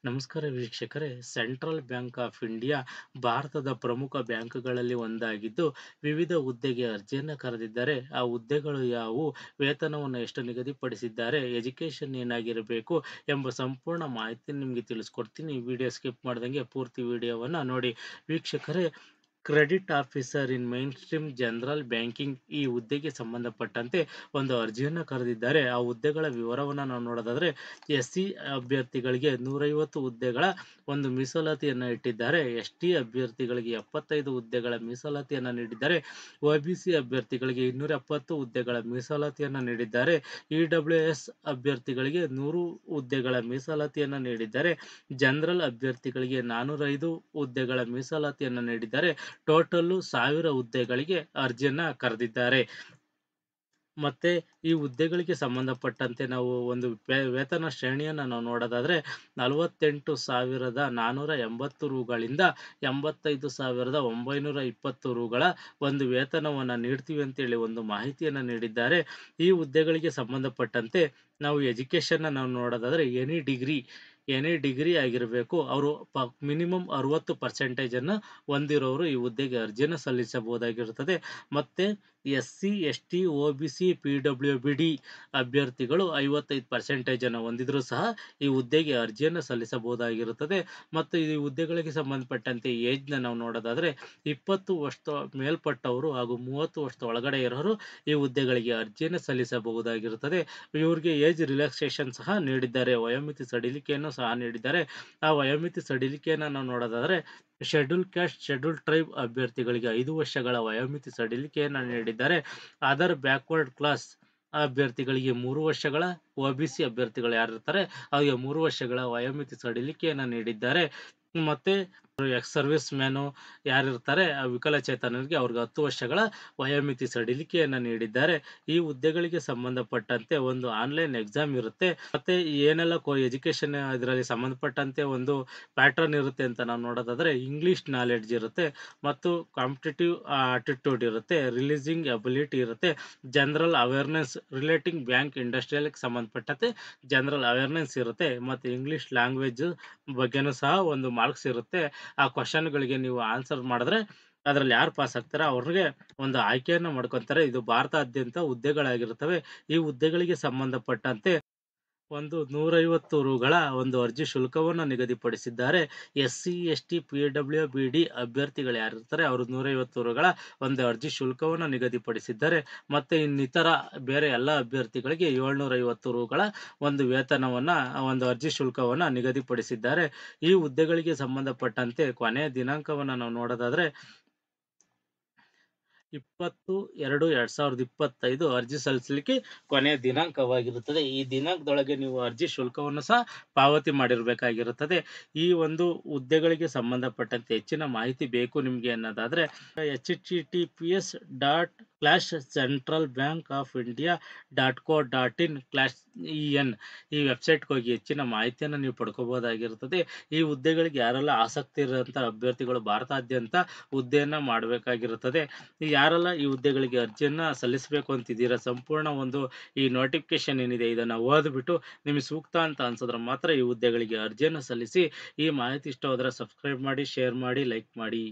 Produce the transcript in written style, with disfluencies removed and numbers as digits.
ನಮಸ್ಕಾರ ವೀಕ್ಷಕರೇ. Central bank of India ಭಾರತದ ಪ್ರಮುಖ ಬ್ಯಾಂಕ್ಗಳಲ್ಲಿ ಒಂದಾಗಿದ್ದು, ವಿವಿಧ ಹುದ್ದೆಗೆ ಅರ್ಜಿಯನ್ನು ಕರೆದಿದ್ದಾರೆ. ಆ ಹುದ್ದೆಗಳು ಯಾವುವು, ವೇತನವನ್ನು ಎಷ್ಟು ನಿಗದಿಪಡಿಸಿದ್ದಾರೆ, ಎಜುಕೇಷನ್ ಏನಾಗಿರಬೇಕು ಎಂಬ ಸಂಪೂರ್ಣ ಮಾಹಿತಿ ನಿಮಗೆ ತಿಳಿಸ್ಕೊಡ್ತೀನಿ. ವಿಡಿಯೋ ಸ್ಕಿಪ್ ಮಾಡ್ದಂಗೆ ಪೂರ್ತಿ ವಿಡಿಯೋವನ್ನು ನೋಡಿ. ವೀಕ್ಷಕರೇ, credit officer in main stream general banking ಈ ಹುದ್ದೆಗೆ ಸಂಬಂಧಪಟ್ಟಂತೆ ಒಂದು ಅರ್ಜಿಯನ್ನು ಕರೆದಿದ್ದಾರೆ. ಆ ಹುದ್ದೆಗಳ ವಿವರವನ್ನು ನಾವು ನೋಡೋದಾದ್ರೆ, SC ಅಭ್ಯರ್ಥಿಗಳಿಗೆ 150 ಹುದ್ದೆಗಳ ಒಂದು ಮೀಸಲಾತಿಯನ್ನು ಇಟ್ಟಿದ್ದಾರೆ. ST ಅಭ್ಯರ್ಥಿಗಳಿಗೆ 75 ಹುದ್ದೆಗಳ ಮೀಸಲಾತಿಯನ್ನು ನೀಡಿದ್ದಾರೆ. OBC ಅಭ್ಯರ್ಥಿಗಳಿಗೆ 270 ಹುದ್ದೆಗಳ ಮೀಸಲಾತಿಯನ್ನು ನೀಡಿದ್ದಾರೆ. EWS ಅಭ್ಯರ್ಥಿಗಳಿಗೆ 100 ಹುದ್ದೆಗಳ ಮೀಸಲಾತಿಯನ್ನು ನೀಡಿದ್ದಾರೆ. ಜನರಲ್ ಅಭ್ಯರ್ಥಿಗಳಿಗೆ 405 ಹುದ್ದೆಗಳ ಮೀಸಲಾತಿಯನ್ನು ನೀಡಿದ್ದಾರೆ. ಟೋಟಲ್ 1000 ಹುದ್ದೆಗಳಿಗೆ ಅರ್ಜಿಯನ್ನ ಕರೆದಿದ್ದಾರೆ. ಮತ್ತೆ ಈ ಹುದ್ದೆಗಳಿಗೆ ಸಂಬಂಧಪಟ್ಟಂತೆ ನಾವು ಒಂದು ವೇತನ ಶ್ರೇಣಿಯನ್ನ ನಾವು ನೋಡೋದಾದ್ರೆ, 48,480 ರುಗಳಿಂದ 85,920 ರುಗಳ ಒಂದು ವೇತನವನ್ನ ನೀಡ್ತೀವಿ ಅಂತೇಳಿ ಒಂದು ಮಾಹಿತಿಯನ್ನ ನೀಡಿದ್ದಾರೆ. ಈ ಹುದ್ದೆಗಳಿಗೆ ಸಂಬಂಧಪಟ್ಟಂತೆ ನಾವು ಎಜುಕೇಶನ್ ನಾವು ನೋಡೋದಾದ್ರೆ, ಎನಿ ಡಿಗ್ರಿ ಆಗಿರಬೇಕು. ಅವರು ಮಿನಿಮಮ್ 60% ಅನ್ನು ಹೊಂದಿರೋರು ಈ ಹುದ್ದೆಗೆ ಅರ್ಜಿಯನ್ನು ಸಲ್ಲಿಸಬಹುದಾಗಿರುತ್ತದೆ. ಮತ್ತೆ SC ST OBC PWBD ಅಭ್ಯರ್ಥಿಗಳು 55% ಅನ್ನು ಹೊಂದಿದ್ರು ಸಹ ಈ ಹುದ್ದೆಗೆ ಅರ್ಜಿಯನ್ನು ಸಲ್ಲಿಸಬಹುದಾಗಿರುತ್ತದೆ. ಮತ್ತು ಈ ಹುದ್ದೆಗಳಿಗೆ ಸಂಬಂಧಪಟ್ಟಂತೆ ಏಜ್ನ ನಾವು ನೋಡೋದಾದ್ರೆ, 20 ವರ್ಷ ಮೇಲ್ಪಟ್ಟವರು ಹಾಗೂ 30 ವರ್ಷದ ಒಳಗಡೆ ಇರೋರು ಈ ಹುದ್ದೆಗಳಿಗೆ ಅರ್ಜಿಯನ್ನು ಸಲ್ಲಿಸಬಹುದಾಗಿರುತ್ತದೆ. ಇವರಿಗೆ ಏಜ್ ರಿಲ್ಯಾಕ್ಸೇಷನ್ ಸಹ ನೀಡಿದ್ದಾರೆ, ವಯೋಮಿತಿ ಸಡಿಲಿಕೆಯನ್ನು ಸಹ ನೀಡಿದ್ದಾರೆ. ಆ ವಯೋಮಿತಿ ಸಡಿಲಿಕೆಯನ್ನು ನಾವು ನೋಡೋದಾದ್ರೆ, ಶೆಡ್ಯೂಲ್ ಕ್ಯಾಸ್ಟ್ ಶೆಡ್ಯೂಲ್ ಟ್ರೈಬ್ ಅಭ್ಯರ್ಥಿಗಳಿಗೆ 5 ವರ್ಷಗಳ ವಯೋಮಿತಿ ಸಡಿಲಿಕೆಯನ್ನು ನೀಡಿದ್ದಾರೆ. ಅದರ್ ಬ್ಯಾಕ್ವರ್ಡ್ ಕ್ಲಾಸ್ ಅಭ್ಯರ್ಥಿಗಳಿಗೆ 3 ವರ್ಷಗಳ, OBC ಅಭ್ಯರ್ಥಿಗಳು ಯಾರಿರ್ತಾರೆ ಅವರಿಗೆ 3 ವರ್ಷಗಳ ವಯೋಮಿತಿ ಸಡಿಲಿಕೆಯನ್ನು ನೀಡಿದ್ದಾರೆ. ಮತ್ತೆ ಎಕ್ಸ್ ಸರ್ವಿಸ್ ಮ್ಯಾನು ಯಾರಿರ್ತಾರೆ ಆ ವಿಕಲಚೇತನರಿಗೆ ಅವ್ರಿಗೆ 10 ವರ್ಷಗಳ ವಯೋಮಿತಿ ಸಡಿಲಿಕೆಯನ್ನು ನೀಡಿದ್ದಾರೆ. ಈ ಹುದ್ದೆಗಳಿಗೆ ಸಂಬಂಧಪಟ್ಟಂತೆ ಒಂದು ಆನ್ಲೈನ್ ಎಕ್ಸಾಮ್ ಇರುತ್ತೆ. ಮತ್ತೆ ಏನೆಲ್ಲ ಎಜುಕೇಶನ್ ಇದರಲ್ಲಿ ಸಂಬಂಧಪಟ್ಟಂತೆ ಒಂದು ಪ್ಯಾಟರ್ನ್ ಇರುತ್ತೆ ಅಂತ ನಾವು ನೋಡೋದಾದ್ರೆ, ಇಂಗ್ಲಿಷ್ ನಾಲೆಡ್ಜ್ ಇರುತ್ತೆ, ಮತ್ತು ಕಾಂಪಿಟೇಟಿವ್ ಆಟಿಟ್ಯೂಡ್ ಇರುತ್ತೆ, ರಿಲೀಸಿಂಗ್ ಅಬಿಲಿಟಿ ಇರುತ್ತೆ, general awareness relating bank industrial ಸಂಬಂಧಪಟ್ಟಂತೆ ಜನರಲ್ ಅವೇರ್ನೆಸ್ ಇರುತ್ತೆ, ಮತ್ತು ಇಂಗ್ಲಿಷ್ ಲ್ಯಾಂಗ್ವೇಜ್ ಬಗ್ಗೆನೂ ಸಹ ಒಂದು ಮಾರ್ಕ್ಸ್ ಇರುತ್ತೆ. ಆ ಕ್ವಶನ್ಗಳಿಗೆ ನೀವು ಆನ್ಸರ್ ಮಾಡಿದ್ರೆ ಅದರಲ್ಲಿ ಯಾರು ಪಾಸ್ ಆಗ್ತಾರೆ ಅವ್ರಿಗೆ ಒಂದು ಆಯ್ಕೆಯನ್ನು ಮಾಡ್ಕೊತಾರೆ. ಇದು ಭಾರತಾದ್ಯಂತ ಹುದ್ದೆಗಳಾಗಿರುತ್ತವೆ. ಈ ಹುದ್ದೆಗಳಿಗೆ ಸಂಬಂಧಪಟ್ಟಂತೆ ಒಂದು 150 ರುಗಳ ಒಂದು ಅರ್ಜಿ ಶುಲ್ಕವನ್ನು ನಿಗದಿಪಡಿಸಿದ್ದಾರೆ. SC ST PWBD ಅಭ್ಯರ್ಥಿಗಳು ಯಾರಿರ್ತಾರೆ ಅವರು 150 ರುಗಳ ಒಂದು ಅರ್ಜಿ ಶುಲ್ಕವನ್ನು ನಿಗದಿಪಡಿಸಿದ್ದಾರೆ. ಮತ್ತೆ ಇನ್ನಿತರ ಬೇರೆ ಎಲ್ಲ ಅಭ್ಯರ್ಥಿಗಳಿಗೆ 750 ರುಗಳ ಒಂದು ವೇತನವನ್ನ, ಒಂದು ಅರ್ಜಿ ಶುಲ್ಕವನ್ನ ನಿಗದಿಪಡಿಸಿದ್ದಾರೆ. ಈ ಹುದ್ದೆಗಳಿಗೆ ಸಂಬಂಧಪಟ್ಟಂತೆ ಕೊನೆಯ ದಿನಾಂಕವನ್ನ ನಾವು ನೋಡೋದಾದ್ರೆ, 20/2/2025 ಅರ್ಜಿ ಸಲ್ಲಿಸಲಿಕ್ಕೆ ಕೊನೆಯ ದಿನಾಂಕವಾಗಿರುತ್ತದೆ. ಈ ದಿನಾಂಕದೊಳಗೆ ನೀವು ಅರ್ಜಿ ಶುಲ್ಕವನ್ನು ಸಹ ಪಾವತಿ ಮಾಡಿರಬೇಕಾಗಿರುತ್ತದೆ. ಈ ಒಂದು ಹುದ್ದೆಗಳಿಗೆ ಸಂಬಂಧಪಟ್ಟಂತೆ ಹೆಚ್ಚಿನ ಮಾಹಿತಿ ಬೇಕು ನಿಮಗೆ ಅನ್ನೋದಾದ್ರೆ, https://centralbankofindia.co.in ಈ ವೆಬ್ಸೈಟ್ಗೆ ಹೋಗಿ ಹೆಚ್ಚಿನ ಮಾಹಿತಿಯನ್ನು ನೀವು ಪಡ್ಕೋಬಹುದಾಗಿರುತ್ತದೆ. ಈ ಹುದ್ದೆಗಳಿಗೆ ಯಾರೆಲ್ಲ ಆಸಕ್ತಿ ಇರುವಂತ ಅಭ್ಯರ್ಥಿಗಳು ಭಾರತಾದ್ಯಂತ ಹುದ್ದೆಯನ್ನ ಮಾಡಬೇಕಾಗಿರುತ್ತದೆ. ಯಾರೆಲ್ಲ ಈ ಹುದ್ದೆಗಳಿಗೆ ಅರ್ಜಿಯನ್ನ ಸಲ್ಲಿಸಬೇಕು ಅಂತಿದ್ದೀರಾ, ಸಂಪೂರ್ಣ ಒಂದು ಈ ನೋಟಿಫಿಕೇಶನ್ ಏನಿದೆ ಇದನ್ನ ಓದ್ಬಿಟ್ಟು ನಿಮಗೆ ಸೂಕ್ತ ಅಂತ ಅನ್ಸಿದ್ರೆ ಮಾತ್ರ ಈ ಹುದ್ದೆಗಳಿಗೆ ಅರ್ಜಿಯನ್ನು ಸಲ್ಲಿಸಿ. ಈ ಮಾಹಿತಿ ಇಷ್ಟವಾದರೆ ಸಬ್ಸ್ಕ್ರೈಬ್ ಮಾಡಿ, ಶೇರ್ ಮಾಡಿ, ಲೈಕ್ ಮಾಡಿ.